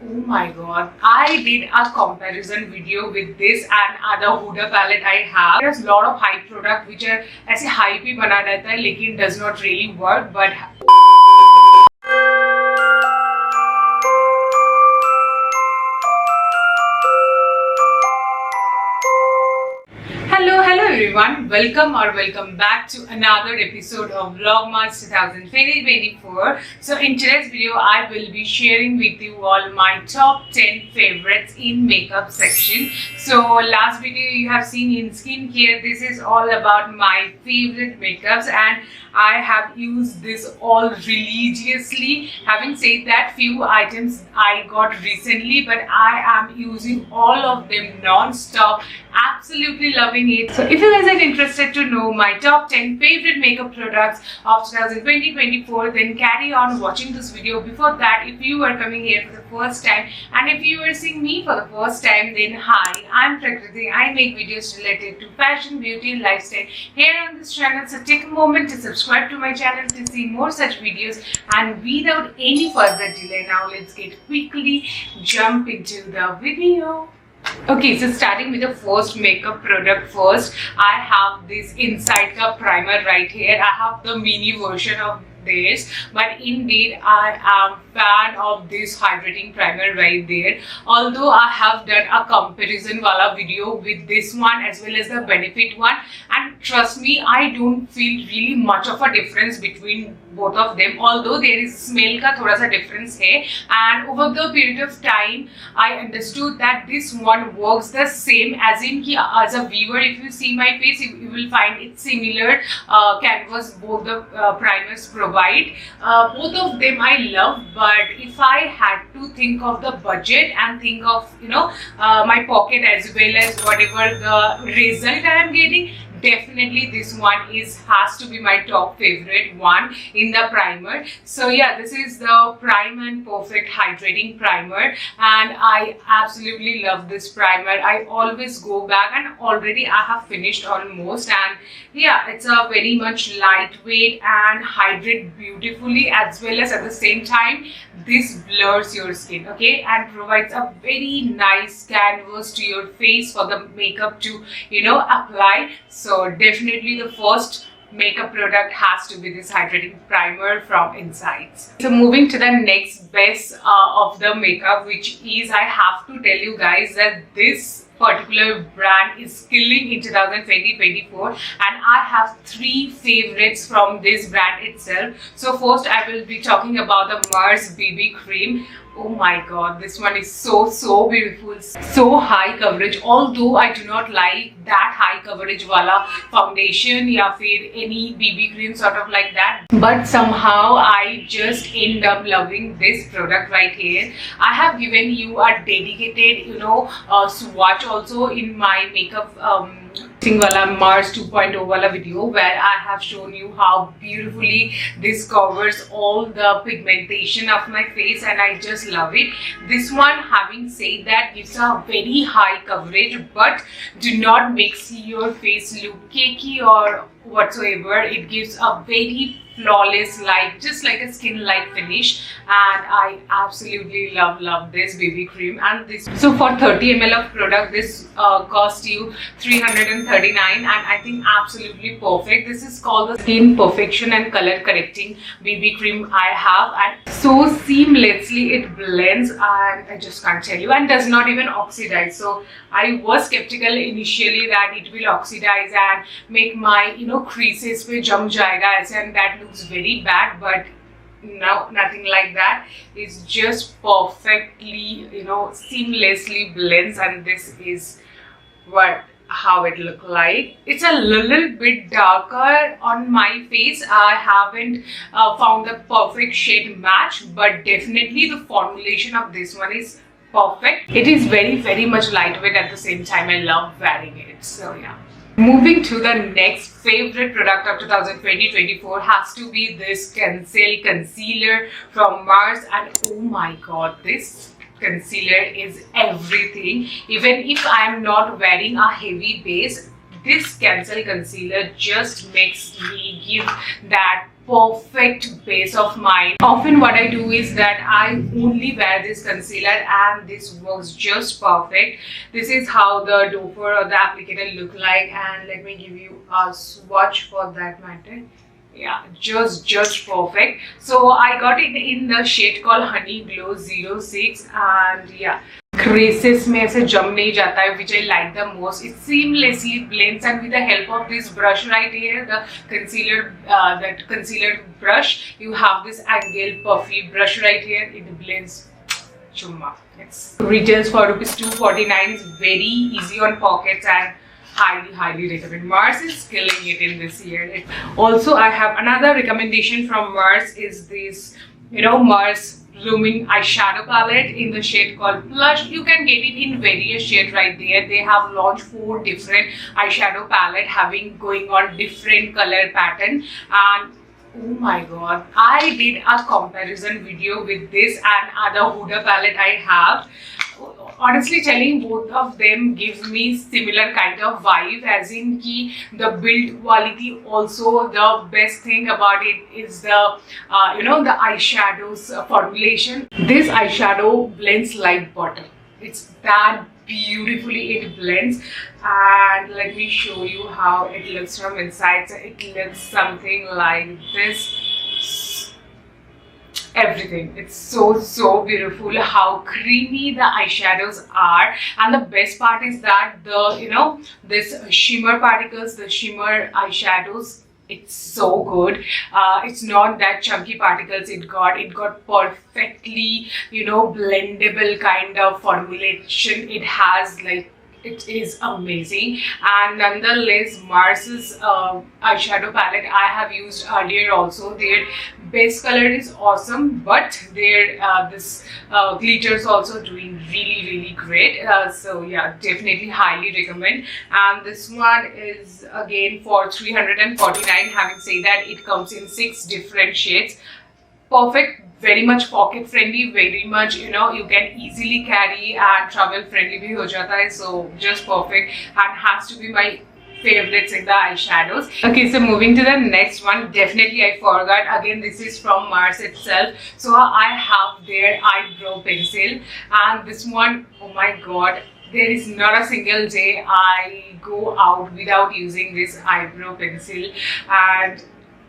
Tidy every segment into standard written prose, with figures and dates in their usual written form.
Oh my god, I did a comparison video with this and other Huda palette I have. There's a lot of hype product which are ऐसे hype ही बना रहता है लेकिन does not really work. But hello everyone, welcome back to another episode of Vlogmas 2024. So in today's video I will be sharing with you all my top 10 favorites in makeup section. So last video you have seen in skincare, this is all about my favorite makeups and I have used this all religiously. Having said that, few items I got recently, but I am using all of them non-stop. Absolutely loving it. So if you guys are interested to know my top 10 favorite makeup products of 2024, then carry on watching this video. Before that, if you are coming here for the first time and if you are seeing me for the first time, then hi, I'm Prakriti. I make videos related to fashion, beauty and lifestyle here on this channel. So take a moment to subscribe to my channel to see more such videos. And without any further delay, now let's quickly jump into the video. Okay, so starting with the first makeup product first, I have this Inside Cup primer right here. I have the mini version of this, but indeed I am fan of this hydrating primer right there. Although I have done a comparison wala video with this one as well as the Benefit one, and trust me, I don't feel really much of a difference between both of them, although there is smell ka thoda sa difference hai. And over the period of time I understood that this one works the same, as in ki as a viewer, if you see my face, you will find it similar canvas both the primers provide. Both of them I love, but if I had to think of the budget and think of my pocket as well as whatever the result I am getting, definitely this one has to be my top favorite one in the primer. So yeah, this is the Prime and Perfect Hydrating Primer and I absolutely love this primer. I always go back and already I have finished almost, and yeah, it's a very much lightweight and hydrate beautifully, as well as at the same time this blurs your skin, okay, and provides a very nice canvas to your face for the makeup to apply. So definitely the first makeup product has to be this hydrating primer from Insights. So moving to the next best of the makeup, which is, I have to tell you guys that this particular brand is killing in 2024 and I have three favorites from this brand itself. So first I will be talking about the Mars BB cream. Oh my god, this one is so beautiful, so high coverage. Although I do not like that high coverage wala foundation ya fir any BB cream sort of like that, but somehow I just end up loving this product right here. I have given you a dedicated swatch also in my makeup Mars 2.0 wala video, where I have shown you how beautifully this covers all the pigmentation of my face and I just love it. This one, having said that, gives a very high coverage but do not makes your face look cakey or whatsoever. It gives a very flawless, like just like a skin like finish, and I absolutely love this BB cream. And this, so for 30 ml of product, this cost you 339 and I think absolutely perfect. This is called the Skin Perfection and Color Correcting BB cream I have, and so seamlessly it blends and I just can't tell you, and does not even oxidize. So I was skeptical initially that it will oxidize and make my creases pe jam jayega aise, and that looks very bad, but no, nothing like that. It's just perfectly seamlessly blends, and this is how it look like. It's a little bit darker on my face. I haven't found the perfect shade match, but definitely the formulation of this one is perfect. It is very much lightweight, at the same time I love wearing it. So yeah, moving to the next favorite product of 2024 has to be this Conceal Concealer from Mars, and oh my god, this concealer is everything. Even if I am not wearing a heavy base, this Conceal Concealer just makes me give that perfect base of mine. Often what I do is that I only wear this concealer and this works just perfect. This is how the dofer or the applicator look like, and let me give you a swatch for that matter. Yeah, just perfect. So I got it in the shade called Honey Glow 06, and yeah, creases में ऐसे जम नहीं जाता है, which I like the most. It seamlessly blends, and with the help of this brush right here, the concealer brush, you have this angle puffy brush right here. It blends. Chumma. It retails for ₹249. It's very easy on pockets and highly recommend. Mars is killing it in this year. Also, I have another recommendation from Mars is this, Mars Blooming eyeshadow palette in the shade called Plush. You can get it in various shades right there. They have launched 4 different eyeshadow palette having going on different color pattern, and oh my god, I did a comparison video with this and other Huda palette I have. Honestly telling, both of them gives me similar kind of vibe, as in ki the build quality. Also, the best thing about it is the the eyeshadows formulation. This eyeshadow blends like butter. It's that beautifully it blends, and let me show you how it looks from inside. So it looks something like this. Everything, it's so beautiful how creamy the eyeshadows are, and the best part is that the this shimmer particles, the shimmer eyeshadows, it's so good. It's not that chunky particles. It got perfectly blendable kind of formulation. It has like, it is amazing. And nonetheless, Mars's eyeshadow palette I have used earlier also. Their base color is awesome, but their this glitter is also doing really great. So yeah, definitely highly recommend. And this one is again for $349. Having said that, it comes in 6 different shades. Perfect. Very much pocket friendly, very much you can easily carry, and travel friendly bhi ho jata hai. So just perfect, and has to be my favorites in the eyeshadows. Okay, so moving to the next one, definitely I forgot. Again, this is from Mars itself. So I have their eyebrow pencil, and this one, oh my god, there is not a single day I go out without using this eyebrow pencil, and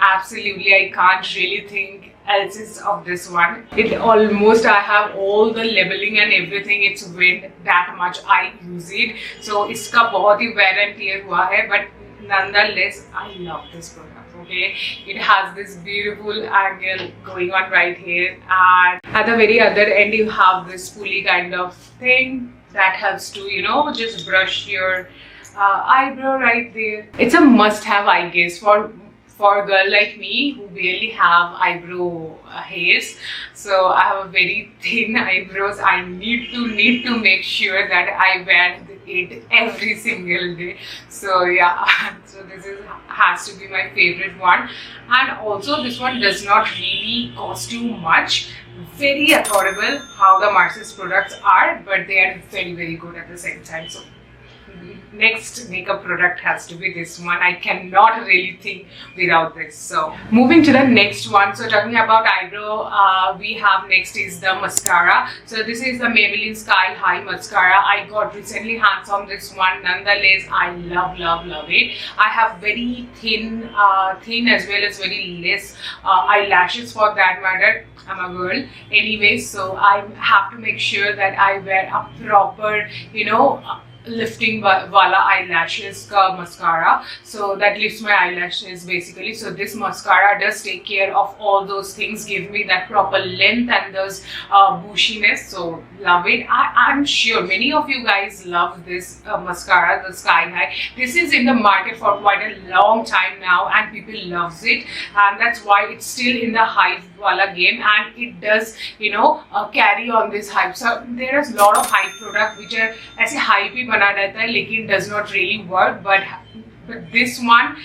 absolutely I can't really think else of this one. It almost, I have all the labeling and everything. It's when that much I use it. So iska bahut hi wear and tear hua hai, but nonetheless I love this product. Okay, it has this beautiful angle going on right here, and at the very other end you have this pulley kind of thing that helps to just brush your eyebrow right there. It's a must have, I guess, for a girl like me who barely have eyebrow hairs. So I have a very thin eyebrows. I need to make sure that I wear it every single day. So yeah, so this has to be my favorite one. And also this one does not really cost you much. Very affordable how the Mars's products are, but they are very good at the same time. So next makeup product has to be this one. I cannot really think without this. So moving to the next one. So talking about eyebrow, we have next is the mascara. So this is the Maybelline Sky High mascara. I got recently hands on this one. Nonetheless, I love it. I have very thin as well as very less eyelashes for that matter. I'm a girl anyway, so I have to make sure that I wear a proper lifting wala eyelashes ka mascara, so that lifts my eyelashes basically. So this mascara does take care of all those things, give me that proper length and those bushiness. So love it. I'm sure many of you guys love this mascara, the Sky High. This is in the market for quite a long time now, and people loves it, and that's why it's still in the hype wala game, and it does carry on this hype. So there is a lot of hype product which are ऐसे hype ही बना रहता है लेकिन does not really work, but this one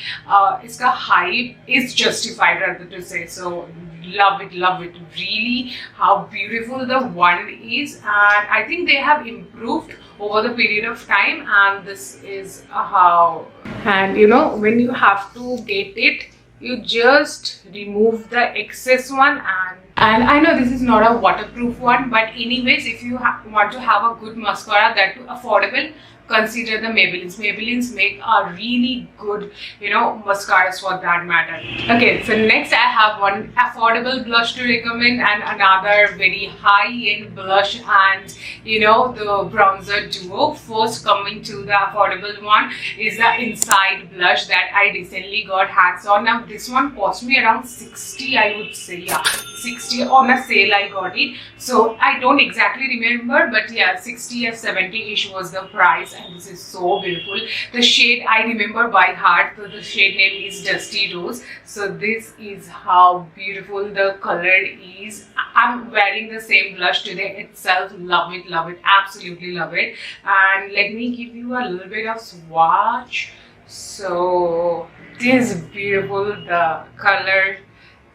इसका hype is justified, rather to say. So love it really, how beautiful the wand is, and I think they have improved over the period of time, and this is how, and when you have to get it, you just remove the excess one, and I know this is not a waterproof one, but anyways, if you want to have a good mascara that too affordable, consider the Maybelline's. Maybelline's make a really good, mascaras for that matter. Okay, so next I have one affordable blush to recommend and another very high-end blush and the bronzer duo. First, coming to the affordable one is the Inside blush that I recently got hands on. Now this one cost me around 60, I would say. Yeah, 60 on a sale I got it. So I don't exactly remember, but yeah, 60 or 70-ish was the price, and this is so beautiful. The shade I remember by heart, so the shade name is Dusty Rose. So this is how beautiful the color is. I'm wearing the same blush today itself. Love it, absolutely love it. And let me give you a little bit of swatch. So this is beautiful. The color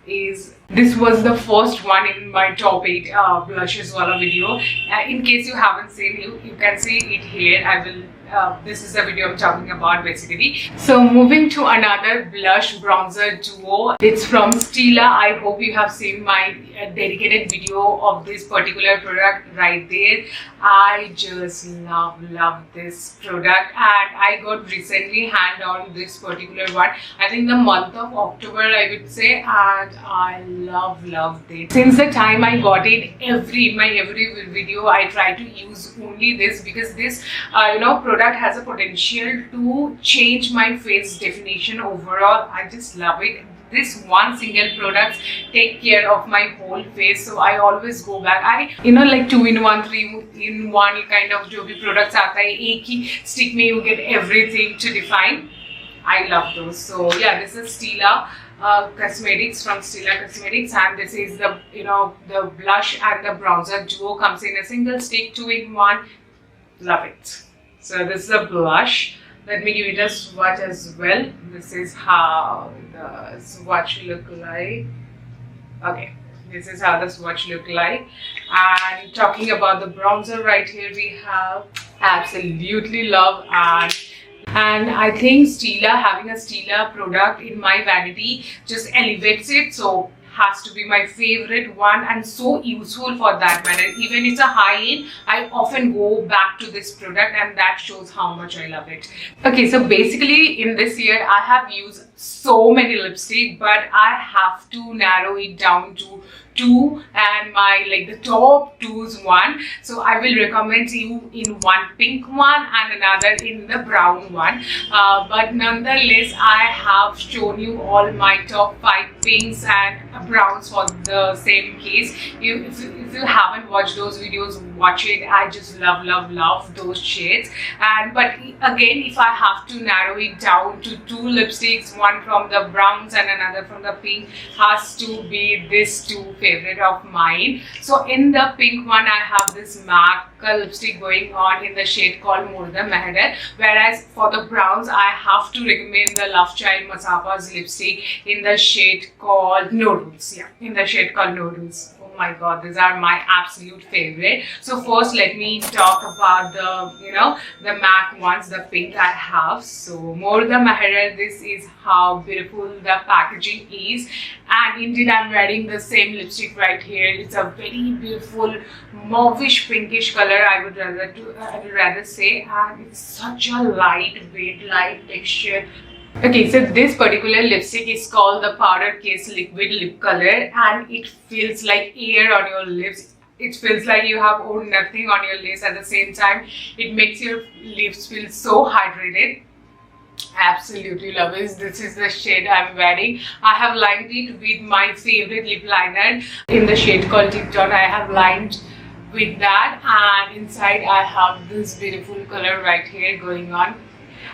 is, this was the first one in my top 8 blushes wala video. In case you haven't seen, you can see it here. I will this is the video I'm talking about basically. So moving to another blush bronzer duo, it's from Stila. I hope you have seen my dedicated video of this particular product right there. I just love this product, and I got recently hand on this particular one, I think the month of October I would say, and I love it. Since the time I got it, in my every video I try to use only this, because this product has a potential to change my face definition overall. I just love it. This one single product take care of my whole face, so I always go back. I like 2-in-1, 3-in-1 kind of जो भी products आता है, एक ही stick में you get everything to define. I love those. So yeah, this is Stila Cosmetics, from Stila Cosmetics, and this is the the blush and the bronzer duo, comes in a single stick, 2-in-1. Love it. So this is a blush. Let me give it a swatch as well. This is how the swatch look like. Okay, this is how the swatch look like. And talking about the bronzer right here, we have absolutely love, and I think Stila, having a Stila product in my vanity just elevates it. So has to be my favorite one, and so useful for that matter. Even it's a high-end, I often go back to this product, and that shows how much I love it. Okay, so basically in this year I have used so many lipstick, but I have to narrow it down to 2, and my the top 2's one. So I will recommend you in one pink one and another in the brown one, but nonetheless I have shown you all my top 5 pinks and browns for the same case. If you haven't watched those videos, watch it. I just love those shades. And but again, if I have to narrow it down to 2 lipsticks, one from the browns and another from the pink, has to be this 2 favorite of mine. So in the pink one, I have this MAC lipstick going on in the shade called Murda Mehder, whereas for the browns I have to recommend the Love Child Masaba's lipstick in the shade called Noodles. Yeah, in the shade called Noodles. Oh my god, these are my absolute favorite. So first let me talk about the the MAC ones, the pink I have. So Murda Mehder, this is how beautiful the packaging is, and indeed I'm wearing the same lipstick right here. It's a very beautiful mauvish pinkish color, I would rather say, and it's such a lightweight, light texture. Okay, so this particular lipstick is called the Powder Case Liquid Lip Color, and it feels like air on your lips. It feels like you have owned nothing on your lips at the same time. It makes your lips feel so hydrated. Absolutely love it. This is the shade I'm wearing. I have lined it with my favorite lip liner in the shade called Deep Down. I have lined with that, and inside I have this beautiful color right here going on.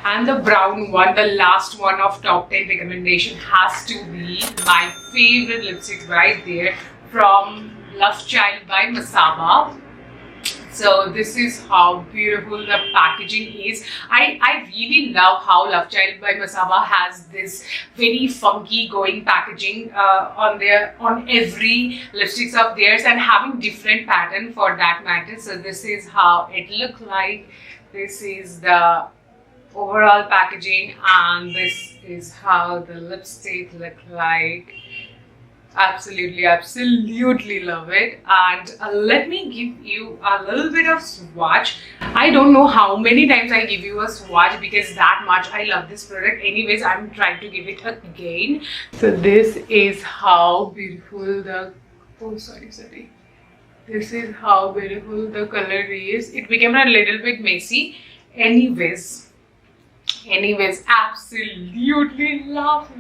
And the brown one, the last one of top 10 recommendation, has to be my favorite lipstick right there, from Love Child by Masaba. So this is how beautiful the packaging is. I really love how Love Child by Masaba has this very funky going packaging on every lipsticks of theirs, and having different pattern for that matter. So this is how it looks like. This is the overall packaging, and this is how the lipstick look like. Absolutely love it. And let me give you a little bit of swatch. I don't know how many times I give you a swatch because that much I love this product. Anyways, I'm trying to give it again. So this is how beautiful the, oh sorry. This is how beautiful the color is. It became a little bit messy. Anyways, absolutely love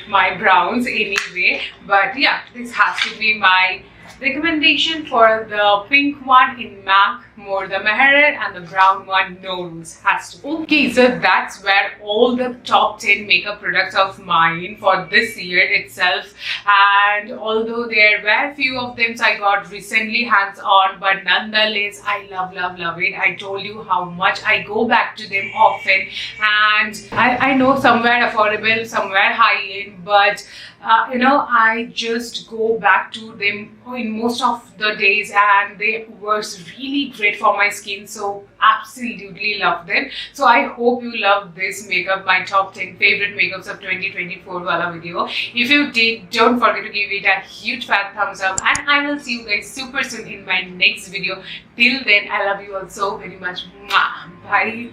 my browns anyway. But yeah, this has to be my recommendation for the pink one in MAC, more the Meherer, and the brown one, no rules, has to be. Okay, so that's where all the top 10 makeup products of mine for this year itself. And although there were few of them I got recently hands on, but nonetheless I love it. I told you how much I go back to them often, and I know somewhere affordable, somewhere high end, but I just go back to them in most of the days, and they works really great for my skin, so absolutely love them. So I hope you love this makeup, my top 10 favorite makeups of 2024 wala video. If you did, don't forget to give it a huge fat thumbs up, and I will see you guys super soon in my next video. Till then, I love you all so very much. Mwah. Bye.